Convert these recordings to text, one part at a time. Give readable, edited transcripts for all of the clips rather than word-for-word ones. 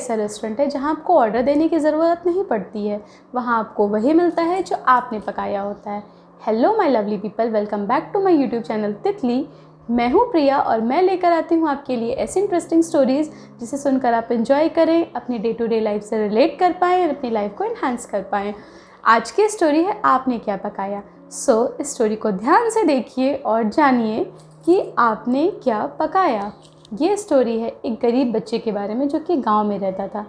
ऐसा रेस्टोरेंट है जहाँ आपको ऑर्डर देने की ज़रूरत नहीं पड़ती है, वहाँ आपको वही मिलता है जो आपने पकाया होता है। Hello my lovely people, welcome back to my YouTube channel Titli. मैं हूँ प्रिया और मैं लेकर आती हूँ आपके लिए ऐसी इंटरेस्टिंग स्टोरीज़ जिसे सुनकर आप एंजॉय करें, अपनी डे टू डे लाइफ से रिलेट कर पाएँ और अपनी लाइफ को एनहांस कर पाएँ। आज की स्टोरी है आपने क्या पकाया। इस स्टोरी को ध्यान से देखिए और जानिए कि आपने क्या पकाया। ये स्टोरी है एक गरीब बच्चे के बारे में जो कि गांव में रहता था।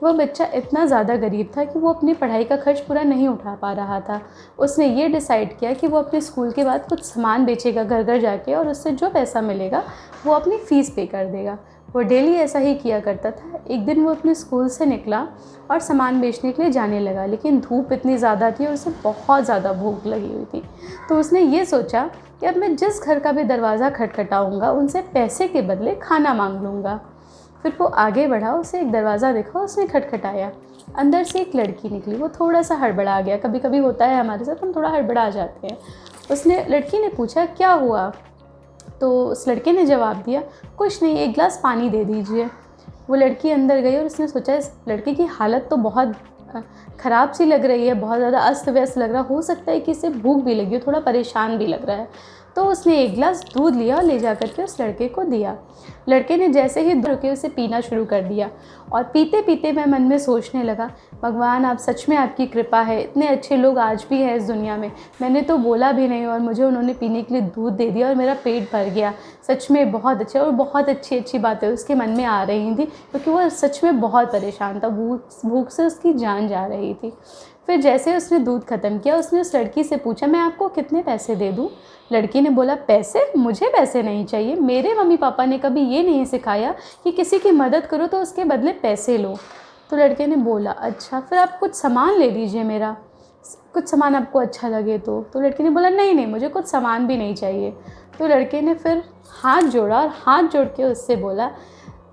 वह बच्चा इतना ज़्यादा गरीब था कि वो अपनी पढ़ाई का खर्च पूरा नहीं उठा पा रहा था। उसने ये डिसाइड किया कि वो अपने स्कूल के बाद कुछ सामान बेचेगा घर घर जाके, और उससे जो पैसा मिलेगा वो अपनी फ़ीस पे कर देगा। वो डेली ऐसा ही किया करता था। एक दिन वो अपने स्कूल से निकला और सामान बेचने के लिए जाने लगा, लेकिन धूप इतनी ज़्यादा थी और उसे बहुत ज़्यादा भूख लगी हुई थी। तो उसने ये सोचा कि अब मैं जिस घर का भी दरवाज़ा खटखटाऊँगा उनसे पैसे के बदले खाना मांग लूँगा। फिर वो आगे बढ़ा, उसे एक दरवाज़ा दिखा, उसने खटखटाया। अंदर से एक लड़की निकली। वो थोड़ा सा हड़बड़ा गया, कभी कभी होता है हमारे साथ, हम थोड़ा हड़बड़ा जाते हैं। लड़की ने पूछा क्या हुआ। तो उस लड़के ने जवाब दिया, कुछ नहीं, एक गिलास पानी दे दीजिए। वो लड़की अंदर गई और उसने सोचा इस लड़के की हालत तो बहुत ख़राब सी लग रही है, बहुत ज़्यादा अस्त व्यस्त लग रहा, हो सकता है कि इसे भूख भी लगी हो, थोड़ा परेशान भी लग रहा है। तो उसने एक गिलास दूध लिया और ले जा कर के उस लड़के को दिया। लड़के ने जैसे ही दूध के उसे पीना शुरू कर दिया, और पीते पीते मैं मन में सोचने लगा, भगवान आप सच में, आपकी कृपा है, इतने अच्छे लोग आज भी हैं इस दुनिया में। मैंने तो बोला भी नहीं और मुझे उन्होंने पीने के लिए दूध दे दिया और मेरा पेट भर गया। सच में बहुत अच्छे, और बहुत अच्छी अच्छी बातें उसके मन में आ रही थी, क्योंकि वो सच में बहुत परेशान था, भूख से उसकी जान जा रही थी। फिर जैसे उसने दूध ख़त्म किया, उसने उस लड़की से पूछा, मैं आपको कितने पैसे दे दूँ। लड़की ने बोला, पैसे? मुझे पैसे नहीं चाहिए, मेरे मम्मी पापा ने कभी ये नहीं सिखाया कि किसी की मदद करो तो उसके बदले पैसे लो। तो लड़के ने बोला, अच्छा फिर आप कुछ सामान ले लीजिए मेरा, कुछ सामान आपको अच्छा लगे तो लड़की ने बोला, नहीं नहीं, मुझे कुछ सामान भी नहीं चाहिए। तो लड़के ने फिर हाथ जोड़ा और हाथ जोड़ के उससे बोला,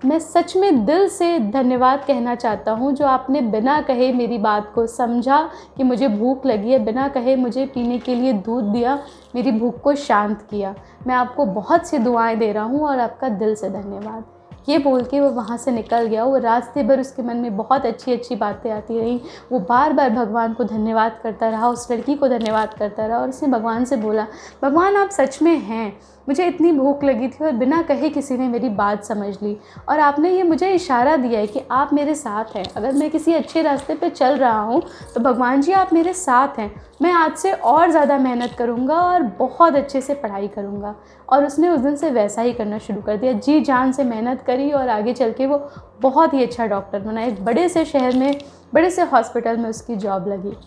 मैं सच में दिल से धन्यवाद कहना चाहता हूँ जो आपने बिना कहे मेरी बात को समझा कि मुझे भूख लगी है, बिना कहे मुझे पीने के लिए दूध दिया, मेरी भूख को शांत किया। मैं आपको बहुत सी दुआएं दे रहा हूँ और आपका दिल से धन्यवाद। ये बोल के वो वहाँ से निकल गया। वो रास्ते भर उसके मन में बहुत अच्छी अच्छी बातें आती रहीं। वो बार बार भगवान को धन्यवाद करता रहा, उस लड़की को धन्यवाद करता रहा, और उसने भगवान से बोला, भगवान आप सच में हैं, मुझे इतनी भूख लगी थी और बिना कहे किसी ने मेरी बात समझ ली, और आपने ये मुझे इशारा दिया है कि आप मेरे साथ हैं। अगर मैं किसी अच्छे रास्ते पे चल रहा हूँ तो भगवान जी आप मेरे साथ हैं। मैं आज से और ज़्यादा मेहनत करूँगा और बहुत अच्छे से पढ़ाई करूँगा। और उसने उस दिन से वैसा ही करना शुरू कर दिया, जी जान से मेहनत करी, और आगे चल के वो बहुत ही अच्छा डॉक्टर बना। एक बड़े से शहर में, बड़े से हॉस्पिटल में उसकी जॉब लगी।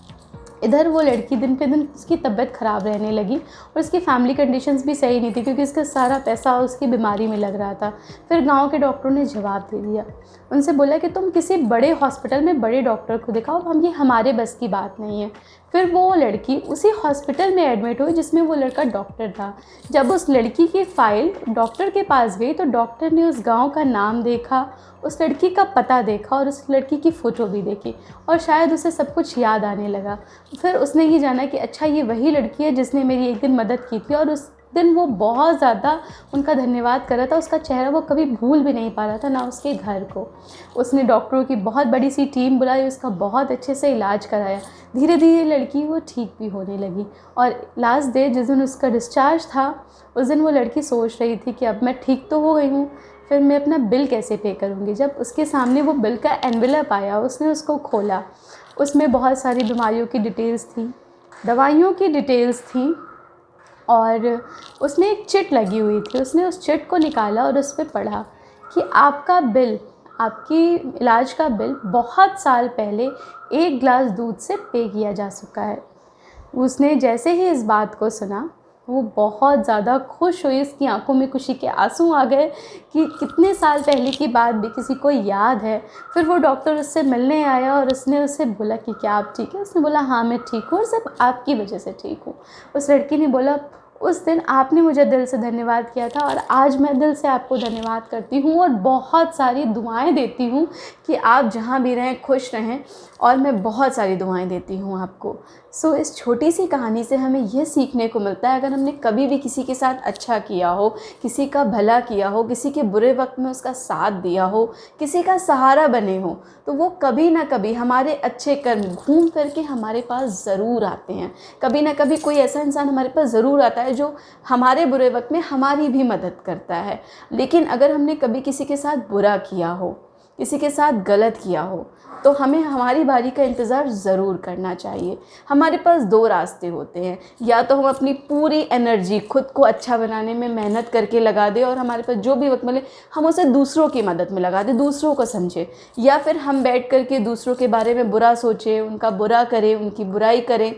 इधर वो लड़की दिन पे दिन उसकी तबीयत ख़राब रहने लगी और उसकी फैमिली कंडीशंस भी सही नहीं थी, क्योंकि इसका सारा पैसा उसकी बीमारी में लग रहा था। फिर गांव के डॉक्टरों ने जवाब दे दिया, उनसे बोला कि तुम किसी बड़े हॉस्पिटल में बड़े डॉक्टर को दिखाओ, हम ये हमारे बस की बात नहीं है। फिर वो लड़की उसी हॉस्पिटल में एडमिट हुई जिसमें वो लड़का डॉक्टर था। जब उस लड़की की फ़ाइल डॉक्टर के पास गई तो डॉक्टर ने उस गाँव का नाम देखा, उस लड़की का पता देखा और उस लड़की की फ़ोटो भी देखी, और शायद उसे सब कुछ याद आने लगा। फिर उसने ये जाना कि अच्छा ये वही लड़की है जिसने मेरी एक दिन मदद की थी, और उस दिन वो बहुत ज़्यादा उनका धन्यवाद कर रहा था। उसका चेहरा वो कभी भूल भी नहीं पा रहा था, ना उसके घर को। उसने डॉक्टरों की बहुत बड़ी सी टीम बुलाई, उसका बहुत अच्छे से इलाज कराया। धीरे धीरे लड़की वो ठीक भी होने लगी, और लास्ट डे जिस दिन उसका डिस्चार्ज था, उस दिन वो लड़की सोच रही थी कि अब मैं ठीक तो हो गई हूँ, फिर मैं अपना बिल कैसे पे करूँगी। जब उसके सामने वो बिल का एनवेलप आया, उसने उसको खोला। उसमें बहुत सारी बीमारियों की डिटेल्स थी, दवाइयों की डिटेल्स थी, और उसमें एक चिट लगी हुई थी। उसने उस चिट को निकाला और उस पर पढ़ा कि आपका बिल, आपकी इलाज का बिल बहुत साल पहले एक गिलास दूध से पे किया जा चुका है। उसने जैसे ही इस बात को सुना, वो बहुत ज़्यादा खुश हुई, उसकी आंखों में खुशी के आंसू आ गए कि कितने साल पहले की बात भी किसी को याद है। फिर वो डॉक्टर उससे मिलने आया और उसने उससे बोला कि क्या आप ठीक है। उसने बोला हाँ मैं ठीक हूँ और सिर्फ आपकी वजह से ठीक हूँ। उस लड़की ने बोला, उस दिन आपने मुझे दिल से धन्यवाद किया था और आज मैं दिल से आपको धन्यवाद करती हूँ और बहुत सारी दुआएं देती हूँ कि आप जहाँ भी रहें खुश रहें, और मैं बहुत सारी दुआएं देती हूँ आपको। सो इस छोटी सी कहानी से हमें यह सीखने को मिलता है, अगर हमने कभी भी किसी के साथ अच्छा किया हो, किसी का भला किया हो, किसी के बुरे वक्त में उसका साथ दिया हो, किसी का सहारा बने हो, तो वो कभी ना कभी हमारे अच्छे कर्म घूम फिर के हमारे पास ज़रूर आते हैं। कभी ना कभी कोई ऐसा इंसान हमारे पास ज़रूर आता है जो हमारे बुरे वक्त में हमारी भी मदद करता है। लेकिन अगर हमने कभी किसी के साथ बुरा किया हो, किसी के साथ गलत किया हो, तो हमें हमारी बारी का इंतज़ार ज़रूर करना चाहिए। हमारे पास दो रास्ते होते हैं, या तो हम अपनी पूरी एनर्जी खुद को अच्छा बनाने में मेहनत करके लगा दें और हमारे पास जो भी वक्त मिले हम उसे दूसरों की मदद में लगा दें, दूसरों को समझें, या फिर हम बैठ कर के दूसरों के बारे में बुरा सोचें, उनका बुरा करें, उनकी बुराई करें।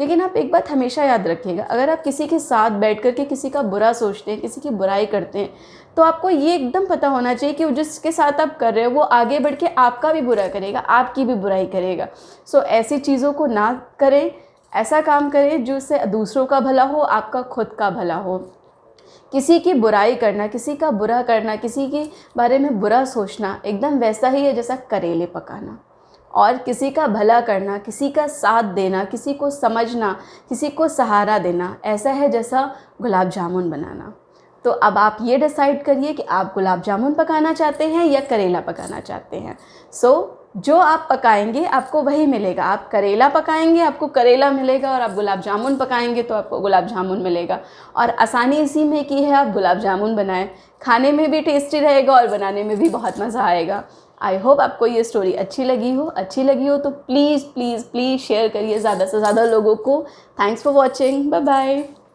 लेकिन आप एक बात हमेशा याद रखिएगा, अगर आप किसी के साथ बैठ कर के किसी का बुरा सोचते हैं, किसी की बुराई करते हैं, तो आपको ये एकदम पता होना चाहिए कि जिसके साथ आप कर रहे हो वो आगे बढ़ के आपका भी बुरा करेगा, आपकी भी बुराई करेगा। सो ऐसी चीज़ों को ना करें, ऐसा काम करें जिससे दूसरों का भला हो, आपका खुद का भला हो। किसी की बुराई करना, किसी का बुरा करना, किसी के बारे में बुरा सोचना एकदम वैसा ही है जैसा करेले पकाना। और किसी का भला करना, किसी का साथ देना, किसी को समझना, किसी को सहारा देना, ऐसा है जैसा गुलाब जामुन बनाना। तो अब आप ये डिसाइड करिए कि आप गुलाब जामुन पकाना चाहते हैं या करेला पकाना चाहते हैं। जो आप पकाएंगे आपको वही मिलेगा। आप करेला पकाएंगे आपको करेला मिलेगा, और आप गुलाब जामुन पकाएंगे तो आपको गुलाब जामुन मिलेगा। और आसानी इसी में की है, आप गुलाब जामुन बनाएं, खाने में भी टेस्टी रहेगा और बनाने में भी बहुत मज़ा आएगा। आई होप आपको ये स्टोरी अच्छी लगी हो तो प्लीज़ प्लीज़ प्लीज़ शेयर करिए ज़्यादा से ज़्यादा लोगों को। Thanks for watching, bye bye.